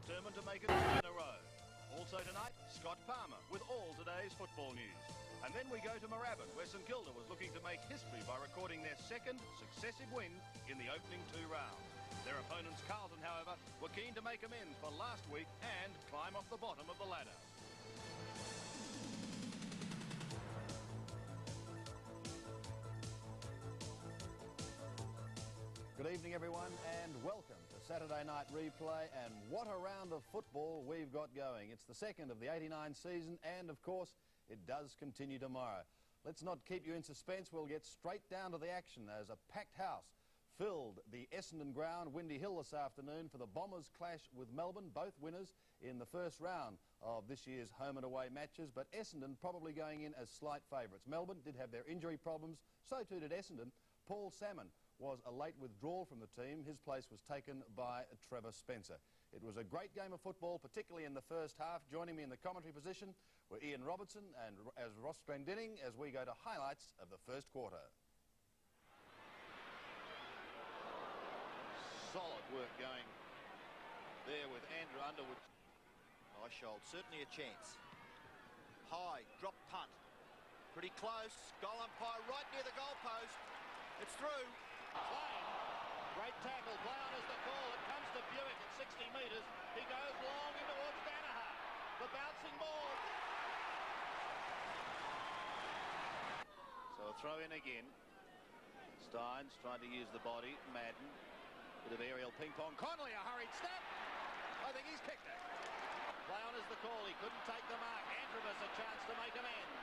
determined to make it 3 in a row. Also tonight, Scott Palmer with all today's football news. And then we go to Moorabbin, where St Kilda was looking to make history by recording their second successive win in the opening 2 rounds. Their opponents, Carlton, however, were keen to make amends for last week and climb off the bottom of the ladder. Good evening, everyone, and welcome to Saturday Night Replay. And what a round of football we've got going. It's the second of the 89 season, and of course, it does continue tomorrow. Let's not keep you in suspense. We'll get straight down to the action as a packed house filled the Essendon ground, Windy Hill, this afternoon for the Bombers' clash with Melbourne, both winners in the first round of this year's home and away matches, but Essendon probably going in as slight favourites. Melbourne did have their injury problems, so too did Essendon. Paul Salmon was a late withdrawal from the team. His place was taken by Trevor Spencer. It was a great game of football, particularly in the first half. Joining me in the commentary position were Ian Robertson and as Ross Glendinning as we go to highlights of the first quarter. Solid work going there with Andrew Underwood. Eishold, certainly a chance. High, drop punt. Pretty close. Goal umpire right near the goalpost. It's through. Klein, great tackle. Play on is the call. It comes to Buick at 60 metres. He goes long in towards Danaher. The bouncing ball. So a throw in again. Steins trying to use the body. Madden. Bit of aerial ping pong. Connolly, a hurried snap. I think he's kicked it. Play on is the call. He couldn't take the mark. Andrews a chance to make amends.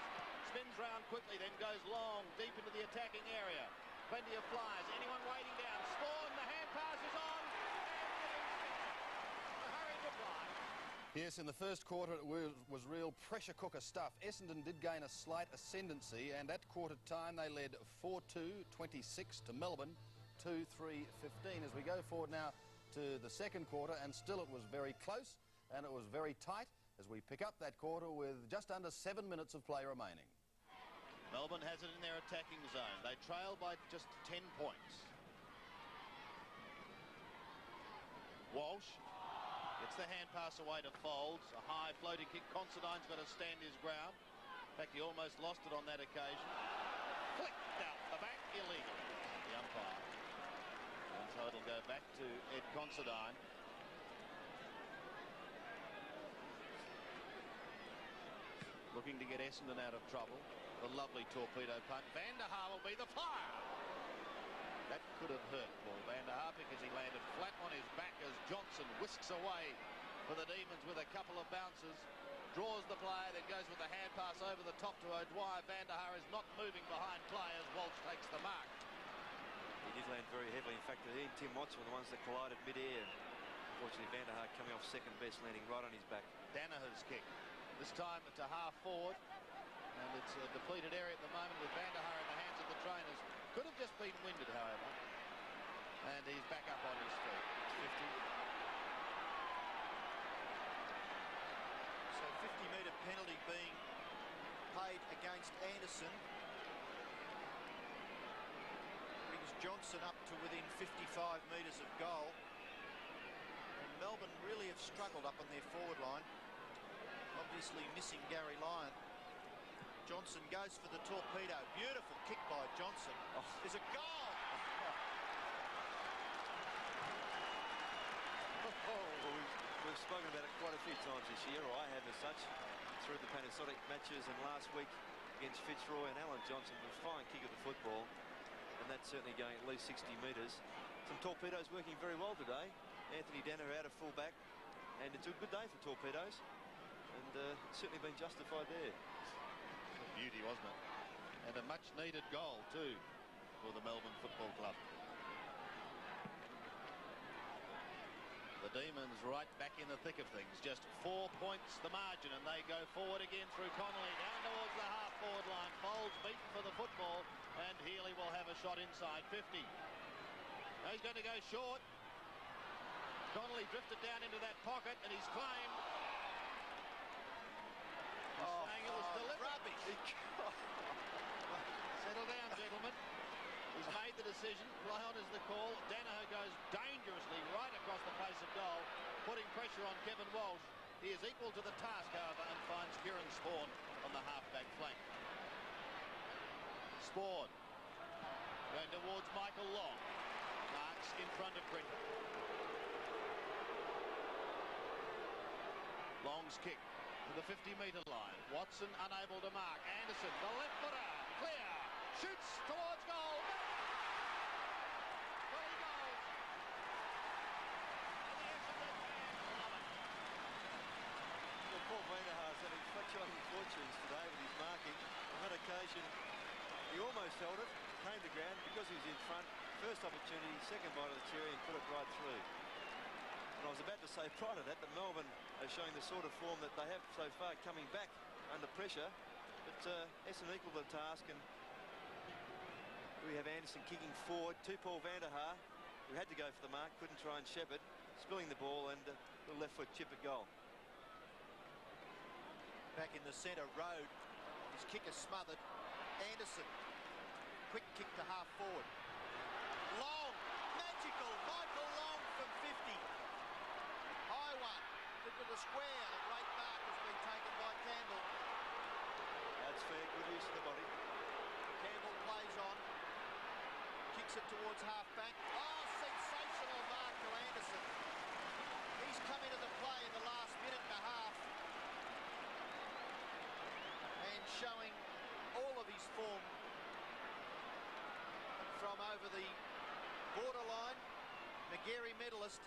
Spins round quickly, then goes long, deep into the attacking area. Plenty of flies. Anyone waiting down? Spawn, the hand pass is on. And a hurried reply. Yes, in the first quarter it was real pressure cooker stuff. Essendon did gain a slight ascendancy, and at quarter time they led 4-2-26 to Melbourne 2-3-15. As we go forward now to the second quarter, and still it was very close and it was very tight as we pick up that quarter with just under 7 minutes of play remaining. Melbourne has it in their attacking zone. They trail by just 10 points. Walsh gets the hand pass away to Folds. A high floating kick. Considine's got to stand his ground. In fact, he almost lost it on that occasion. Flicked out the back illegally. The umpire. And so it'll go back to Ed Considine. Looking to get Essendon out of trouble. The lovely torpedo punt. Van der Haar will be the flyer. That could have hurt Paul Van der Haar because he landed flat on his back as Johnson whisks away for the Demons with a couple of bounces. Draws the player, then goes with a hand pass over the top to O'Dwyer. Van der Haar is not moving behind play as Walsh takes the mark. He did land very heavily. In fact, he and Tim Watson were the ones that collided mid-air. Unfortunately, Van der Haar coming off second best, landing right on his back. Danaher's kick. This time to half forward. And it's a depleted area at the moment with Van der Haar in the hands of the trainers. Could have just been winded, however. And he's back up on his feet. 50. So 50-metre penalty being paid against Anderson. Brings Johnson up to within 55 metres of goal. And Melbourne really have struggled up on their forward line. Obviously missing Gary Lyon. Johnson goes for the torpedo. Beautiful kick by Johnson. Oh. There's a goal! Well, we've spoken about it quite a few times this year, or I have as such, through the Panasonic matches, and last week against Fitzroy and Alan Johnson, a fine kick of the football, and that's certainly going at least 60 metres. Some torpedoes working very well today. Anthony Danaher out of full-back, and it's a good day for torpedoes, and it's certainly been justified there. Beauty, wasn't it? And a much needed goal too for the Melbourne Football Club. The Demons right back in the thick of things. Just 4 points the margin, and they go forward again through Connolly down towards the half-forward line. Folds beaten for the football, and Healy will have a shot inside 50. Now he's going to go short. Connolly drifted down into that pocket, and he's claimed. Saying it was deliberate. Rubbish. Settle down, gentlemen. He's made the decision. Play on is the call. Danaher goes dangerously right across the face of goal, putting pressure pressure on Kevin Walsh. He is equal to the task, however, and finds Kieran Spawn on the half-back flank. Spawn going towards Michael Long. Marks in front of Brendan. Long's kick to the 50-metre line. Watson unable to mark. Anderson, the left footer, clear, shoots towards goal. Well, he goes. And the Essendon fans love it. Well, Paul Vanderhaar's having fluctuating fortunes today with his marking. On that occasion, he almost held it, came to ground because he was in front. First opportunity, second bite of the cherry, and put it right through. And I was about to say prior to that Melbourne are showing the sort of form that they have so far, coming back under pressure. But Essendon equal the task, and we have Anderson kicking forward to Paul Vanderhaar, who had to go for the mark, couldn't try and shepherd, spilling the ball, and the left foot chip at goal. Back in the centre, Road. His kick is smothered. Anderson, quick kick to half forward. Long, magical, Michael Long from 50. High one, into the square. The great mark has been taken by Campbell. That's fair, good use of the body. Campbell plays on, kicks it towards half back. Oh, sensational mark to Anderson. He's come into the play in the last minute and a half and showing all of his form from over the borderline. Magarey medalist.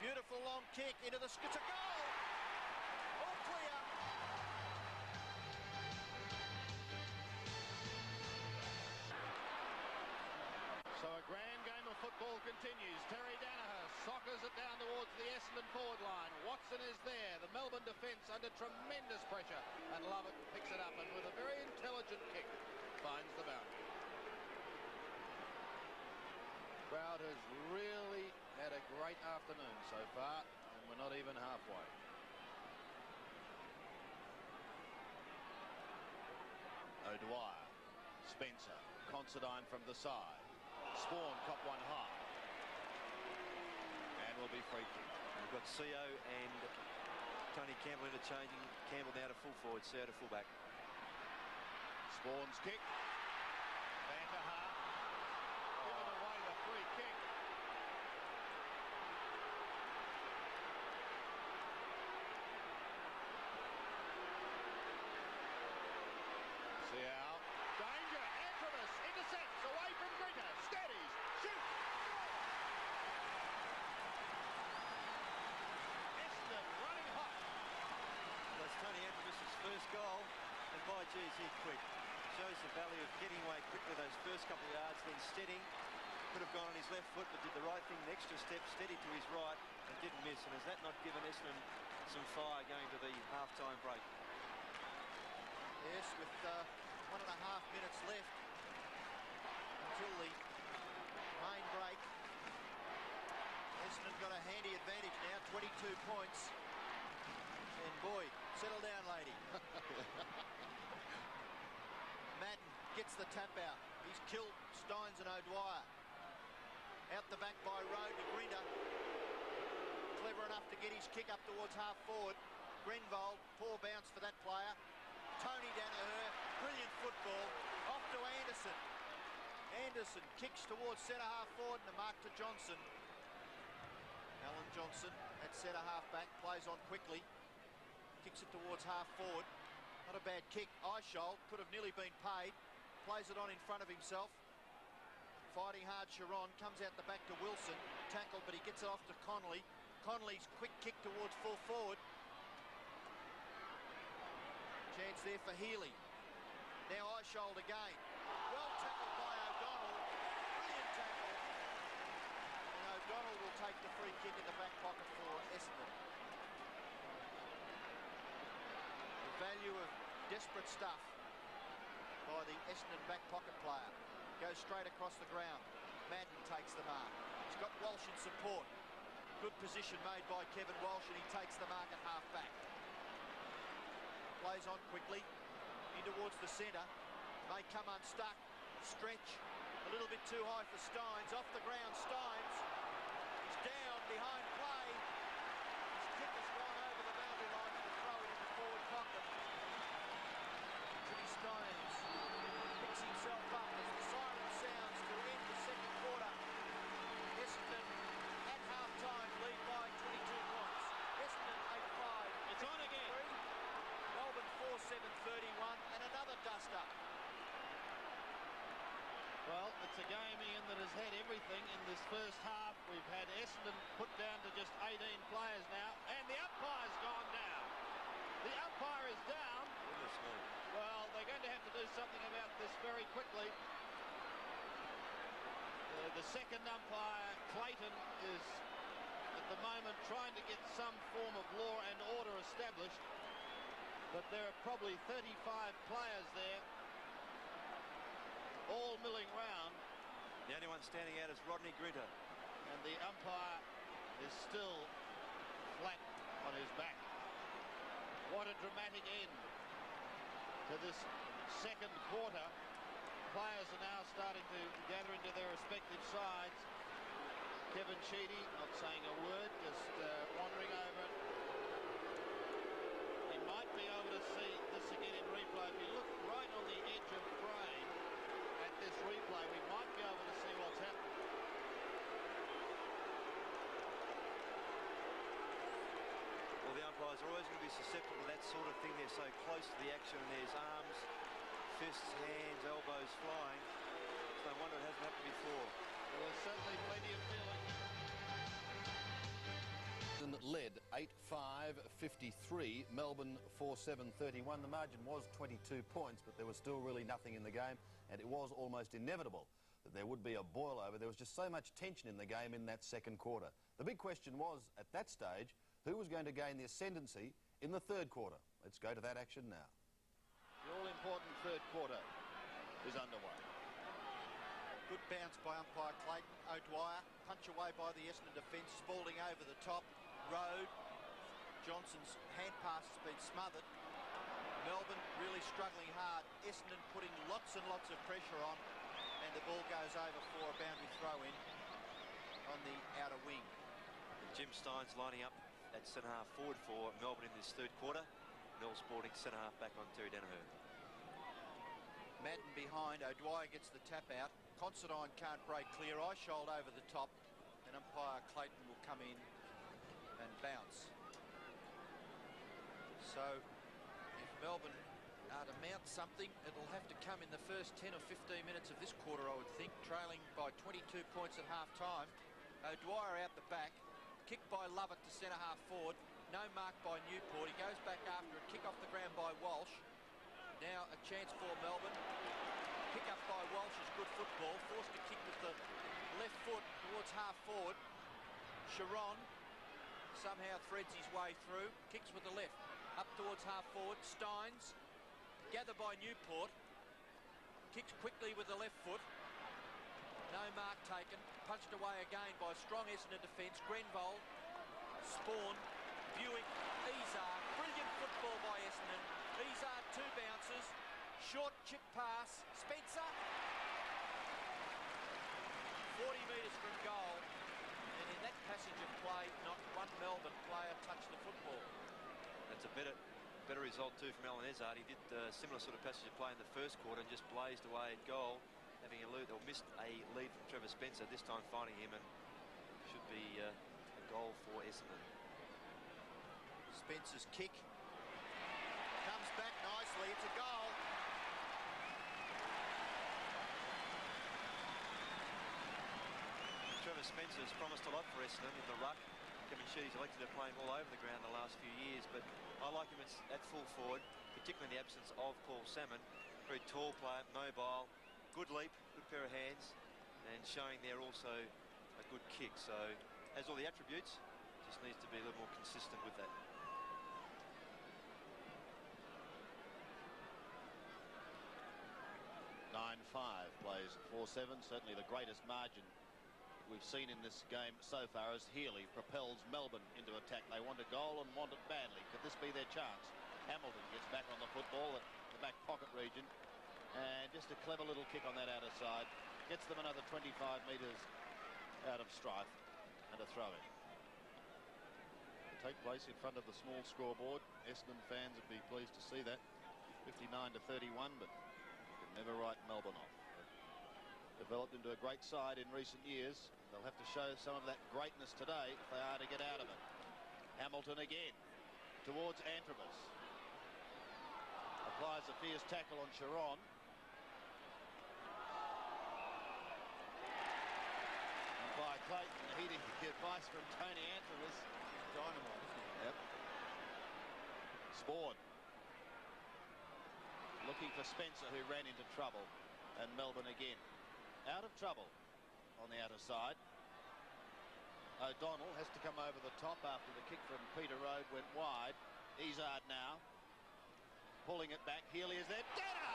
Beautiful long kick into the it's a goal. All clear. So a grand game of football continues. Terry Danaher soccers it down towards the Essendon forward line. Watson is there. The Melbourne defence under tremendous pressure. And Lovett picks it up and with a very intelligent kick finds the boundary. Crowd has really had a great afternoon so far, and we're not even halfway. O'Dwyer, Spencer, Considine from the side. Spawn cop one high. And will be free kick. We've got CO and Tony Campbell interchanging. Campbell now to full forward, CO to full back. Spawn's kick. Vanderhaar giving away the free kick. Seau. Danger. Antrobus intercepts away from Grinter. Steadies. Shoots. Essendon running hot. That's Tony Antrobus' first goal, and by geez, he's quick. Shows the value of getting away quickly those first couple of yards, then steadying. Could have gone on his left foot, but did the right thing, an extra step, steady to his right, and didn't miss. And has that not given Essendon some fire going to the half-time break? Yes, with 1.5 minutes left until the main break. Essendon got a handy advantage now, 22 points. And boy, settle down, lady. Madden gets the tap out. He's killed Steins and O'Dwyer. Out the back by Road to Grinter. Clever enough to get his kick up towards half forward. Grenvold, poor bounce for that player. Tony Danaher, brilliant football. Off to Anderson. Anderson kicks towards centre half forward and a mark to Johnson. Alan Johnson at centre half back, plays on quickly. Kicks it towards half forward. Not a bad kick. Eichel could have nearly been paid. Plays it on in front of himself. Fighting hard, Sharon comes out the back to Wilson. Tackled, but he gets it off to Connolly. Connolly's quick kick towards full forward. Chance there for Healy. Now Eichel again. Well tackled by O'Donnell. Brilliant tackle. And O'Donnell will take the free kick in the back pocket for Essendon. The value of desperate stuff by the Essendon back pocket player. Goes straight across the ground. Madden takes the mark. He's got Walsh in support. Good position made by Kevin Walsh, and he takes the mark at half back. Plays on quickly. In towards the centre. May come unstuck. Stretch. A little bit too high for Steins. Off the ground, Steins. He's down behind play. dust-up. Well, it's a game, Ian, that has had everything in this first half. We've had Essendon put down to just 18 players now, and the umpire's gone down. The umpire is down. Goodness me. Well, they're going to have to do something about this very quickly. The second umpire, Clayton, is at the moment trying to get some form of law and order established, but there are probably 35 players there, all milling round. The only one standing out is Rodney Grinter. And the umpire is still flat on his back. What a dramatic end to this second quarter. Players are now starting to gather into their respective sides. Kevin Sheedy not saying a word, just wandering over it. He might be able to see this again in replay. If you look right on the edge of frame at this replay, we might be able to see what's happened. Well, the umpires are always going to be susceptible to that sort of thing. They're so close to the action, and there's arms, fists, hands, elbows flying. It's no wonder it hasn't happened before. Well, there's certainly plenty of feeling. Led 8-5, 53, Melbourne 4-7, 31. The margin was 22 points, but there was still really nothing in the game, and it was almost inevitable that there would be a boil-over. There was just so much tension in the game in that second quarter. The big question was, at that stage, who was going to gain the ascendancy in the third quarter? Let's go to that action now. The all-important third quarter is underway. Good bounce by umpire Clayton. O'Dwyer, punch away by the Essendon defence. Spalding over the top. Road. Johnson's hand pass has been smothered. Melbourne really struggling hard. Essendon putting lots and lots of pressure on. And the ball goes over for a boundary throw-in on the outer wing. And Jim Stein's lining up at centre-half forward for Melbourne in this third quarter. Mel Spalding centre-half back on Terry Danaher. Madden behind. O'Dwyer gets the tap out. Considine can't break clear. Eyesold over the top. And umpire Clayton will come in and bounce. So if Melbourne are to mount something, it'll have to come in the first 10 or 15 minutes of this quarter, I would think. Trailing by 22 points at half-time. O'Dwyer out the back. Kicked by Lovett to centre-half forward. No mark by Newport. He goes back after it. Kick off the ground by Walsh. Now a chance for Melbourne. Pick up by Walsh is good football. Forced to kick with the left foot towards half forward. Sharon somehow threads his way through. Kicks with the left. Up towards half forward. Steins. Gathered by Newport. Kicks quickly with the left foot. No mark taken. Punched away again by strong Essendon defence. Grenville. Spawn. Buick. Izar. Brilliant football by Essendon. Izar, two bounces. Short chip pass. Spencer. 40 metres from goal. And in that passage of play, not one Melbourne player touched the football. That's a better result too from Alan Ezard. He did a similar sort of passage of play in the first quarter and just blazed away at goal, having a lead, or missed a lead from Trevor Spencer, this time finding him, and should be a goal for Essendon. Spencer's kick comes back nicely. It's a goal. Trevor Spencer's promised a lot for Essendon in the ruck. Kevin Sheedy's elected to play him all over the ground the last few years, but I like him at full forward, particularly in the absence of Paul Salmon. Very tall player, mobile, good leap, good pair of hands, and showing there also a good kick. So has all the attributes, just needs to be a little more consistent with that. Plays 4-7, certainly the greatest margin we've seen in this game so far as Healy propels Melbourne into attack. They want a goal and want it badly. Could this be their chance? Hamilton gets back on the football at the back pocket region, and just a clever little kick on that outer side gets them another 25 metres out of strife and a throw-in. To take place in front of the small scoreboard. Essendon fans would be pleased to see that. 59-31, but could never write Melbourne off. Developed into a great side in recent years. They'll have to show some of that greatness today if they are to get out of it. Hamilton again towards Antrobus. A Applies a fierce tackle on Sharon. And by Clayton, heeding the advice from Tony Anthony. Dynamite, isn't he? Yep. Sport. Looking for Spencer, who ran into trouble. And Melbourne again. Out of trouble on the outer side. O'Donnell has to come over the top after the kick from Peter Rode went wide. Izzard now. Pulling it back. Healy is there. Denner!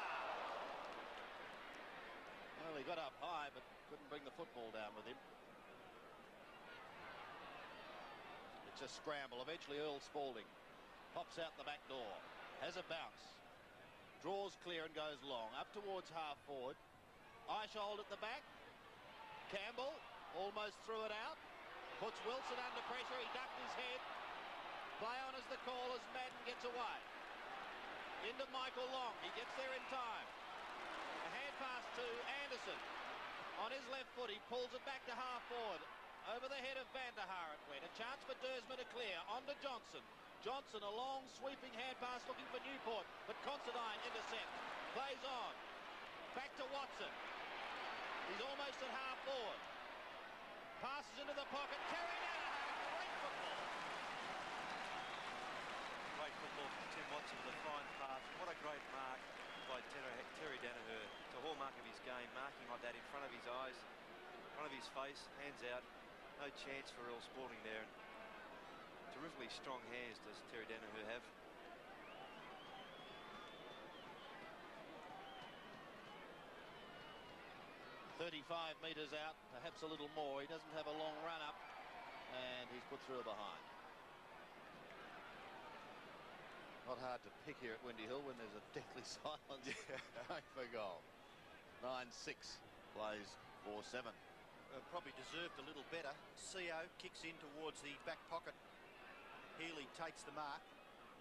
Well, he got up high, but couldn't bring the football down with him. It's a scramble. Eventually Earl Spalding pops out the back door. Has a bounce. Draws clear and goes long. Up towards half forward. Eichhold at the back. Campbell almost threw it out. Puts Wilson under pressure. He ducked his head. Play on as the call as Madden gets away. Into Michael Long. He gets there in time. A hand pass to Anderson. On his left foot, he pulls it back to half forward. Over the head of Van der Haar it went. A chance for Dersma to clear. On to Johnson. Johnson, a long sweeping hand pass looking for Newport. But Considine intercepts. Plays on. Back to Watson. He's almost at half forward. Passes into the pocket. Terry Danaher. Great football. Great football from Tim Watson with a fine pass. What a great mark by Terry Danaher. It's a hallmark of his game, marking like that in front of his eyes, in front of his face, hands out. No chance for Earl Spalding there. And terrifically strong hands does Terry Danaher have. .35 metres out, perhaps a little more. He doesn't have a long run up, and he's put through a behind. Not hard to pick here at Windy Hill when there's a deathly silence going for goal. 9-6 plays 4-7. Probably deserved a little better. CO kicks in towards the back pocket. Healy takes the mark,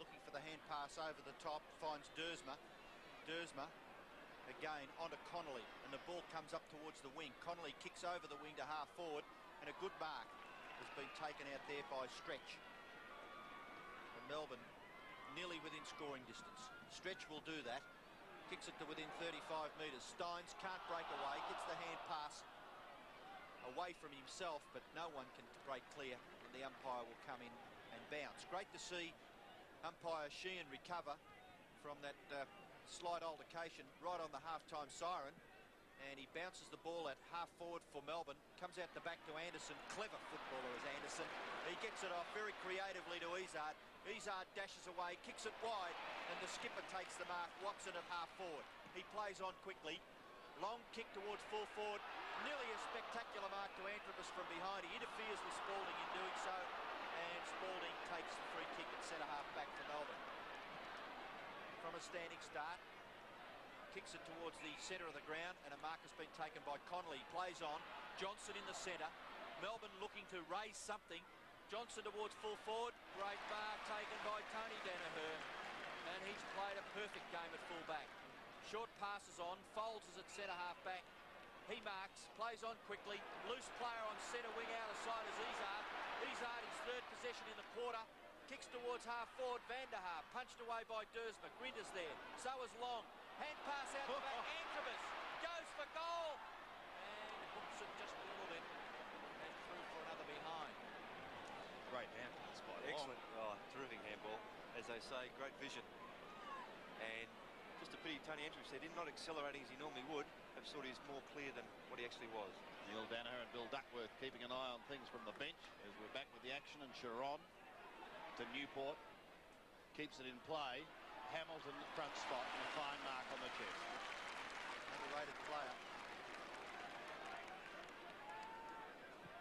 looking for the hand pass over the top, finds Dersma. Dersma again onto Connolly, and the ball comes up towards the wing. Connolly kicks over the wing to half forward, and a good mark has been taken out there by Stretch. And Melbourne nearly within scoring distance. Stretch will do that. Kicks it to within 35 metres. Steins can't break away. Gets the hand pass away from himself, but no one can break clear, and the umpire will come in and bounce. Great to see umpire Sheehan recover from that slight altercation right on the half-time siren, and he bounces the ball at half forward for Melbourne. Comes out the back to Anderson. Clever footballer is Anderson. He gets it off very creatively to Izzard. Izzard dashes away, kicks it wide, and the skipper takes the mark. Watson at half forward. He plays on quickly. Long kick towards full forward. Nearly a spectacular mark to Antrobus from behind. He interferes with Spalding in doing so, and Spalding takes the free kick at centre half back to Melbourne. From a standing start, kicks it towards the centre of the ground, and a mark has been taken by Connolly. Plays on. Johnson in the centre. Melbourne looking to raise something. Johnson towards full forward. Great mark taken by Tony Danaher, and he's played a perfect game at full back. Short passes on. Folds is at centre half back. He marks. Plays on quickly. Loose player on centre wing out of sight is Izzard. Izzard, his third possession in the quarter. Kicks towards half forward. Van der Haar punched away by Dersma. Grinder's there. So is Long. Hand pass out the back. Antrobus goes for goal. And hooks it just a little bit. And through for another behind. Great hand pass by Long. Excellent. Oh, terrific handball. As they say, great vision. And just a pity Tony Antrobus there, not accelerating as he normally would. Perhaps thought he's more clear than what he actually was. Neil Danaher and Bill Duckworth keeping an eye on things from the bench as we're back with the action, and Sharon to Newport keeps it in play. Hamilton front spot and a fine mark on the chest. Underrated player.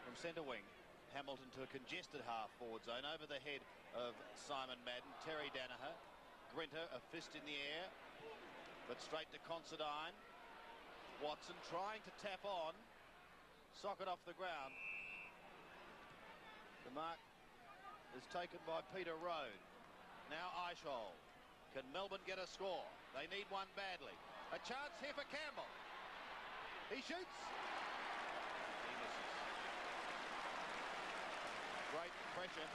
From centre wing, Hamilton to a congested half forward zone over the head of Simon Madden. Terry Danaher. Grinter, a fist in the air, but straight to Considine. Watson trying to tap on. Socket off the ground. The mark is taken by Peter Rode. Now Eichhold. Can Melbourne get a score? They need one badly. A chance here for Campbell. He shoots. He misses. Great pressure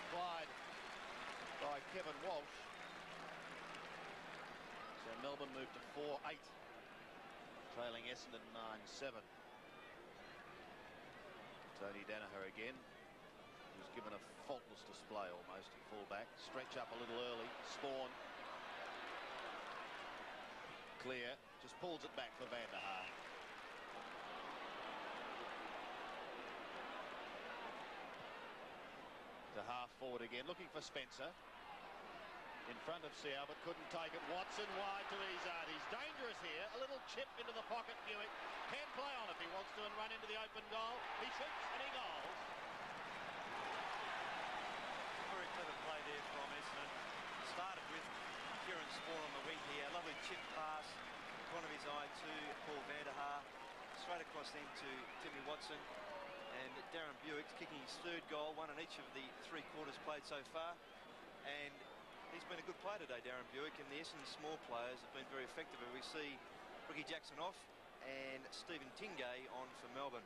applied by Kevin Walsh. So Melbourne moved to 4-8, trailing Essendon 9-7. Tony Danaher again, who's given a faultless display almost at fullback. Stretch up a little early. Spawn. Clear. Just pulls it back for Van der Haar. To half forward again, looking for Spencer. In front of Seow, but couldn't take it. Watson wide to Izzard. He's dangerous here. A little chip into the pocket. Buick can play on if he wants to and run into the open goal. He shoots and he goals. Very clever play there from Essendon. Started with Kieran Spawn on the wing here. Lovely chip pass. Corner of his eye to Paul Van der Haar. Straight across then to Timmy Watson. And Darren Buick's kicking his third goal, one in each of the 3 quarters played so far. And he's been a good player today, Darren Buick, and the Essendon small players have been very effective. We see Ricky Jackson off and Stephen Tingay on for Melbourne.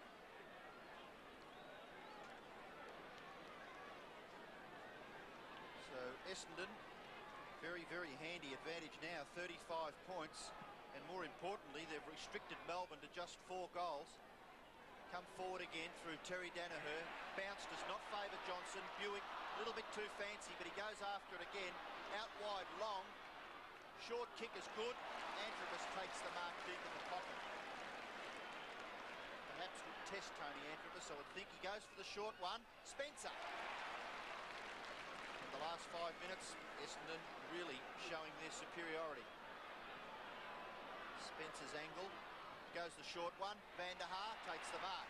So Essendon, very, very handy advantage now, 35 points. And more importantly, they've restricted Melbourne to just 4 goals. Come forward again through Terry Danaher. Bounce does not favour Johnson. Buick, a little bit too fancy, but he goes after it again. Out wide, long. Short kick is good. Antrobus takes the mark deep in the pocket. Perhaps would test Tony Antrobus, I would think. He goes for the short one. Spencer. In the last 5 minutes, Essendon really showing their superiority. Spencer's angle. Goes the short one. Van der Haar takes the mark.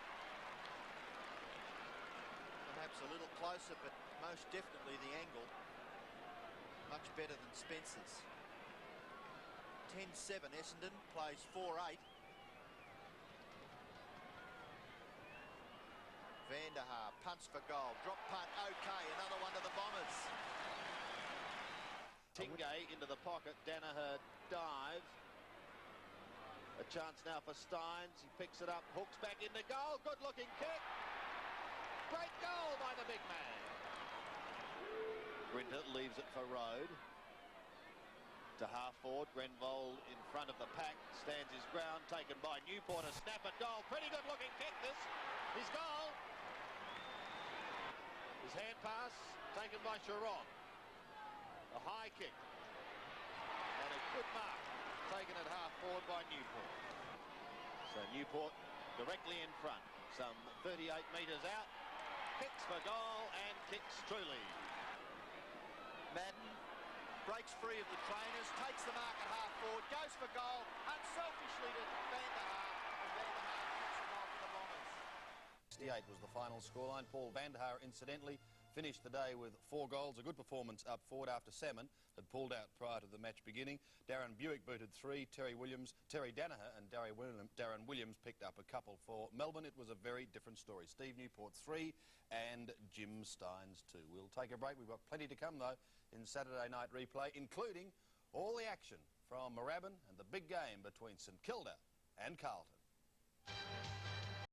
Perhaps a little closer, but most definitely the angle much better than Spencer's. 10-7 Essendon plays 4-8. Van der Haar punts for goal. Drop punt, okay. Another one to the Bombers. Tingay into the pocket. Danaher dives. A chance now for Steins. He picks it up, hooks back into goal. Good looking kick. Great goal by the big man. Grinter leaves it for Road. To half forward, Grenvold in front of the pack. Stands his ground, taken by Newport. A snap at goal. Pretty good looking kick this. His goal. His hand pass taken by Sharon. A high kick. And a good mark. Taken at half forward by Newport. So Newport directly in front. Some 38 metres out. Kicks for goal and kicks truly. Madden breaks free of the trainers, takes the mark at half forward, goes for goal, unselfishly to Van der Haar, and Van der Haar kicks the goal for the Bombers. 68 was the final scoreline. Paul Van der Haar, incidentally, finished the day with 4 goals. A good performance up forward after Salmon had pulled out prior to the match beginning. Darren Buick booted 3. Terry Danaher and Darren Williams picked up a couple. For Melbourne, it was a very different story. Steve Newport 3 and Jim Steins 2. We'll take a break. We've got plenty to come, though, in Saturday Night Replay, including all the action from Moorabbin and the big game between St Kilda and Carlton.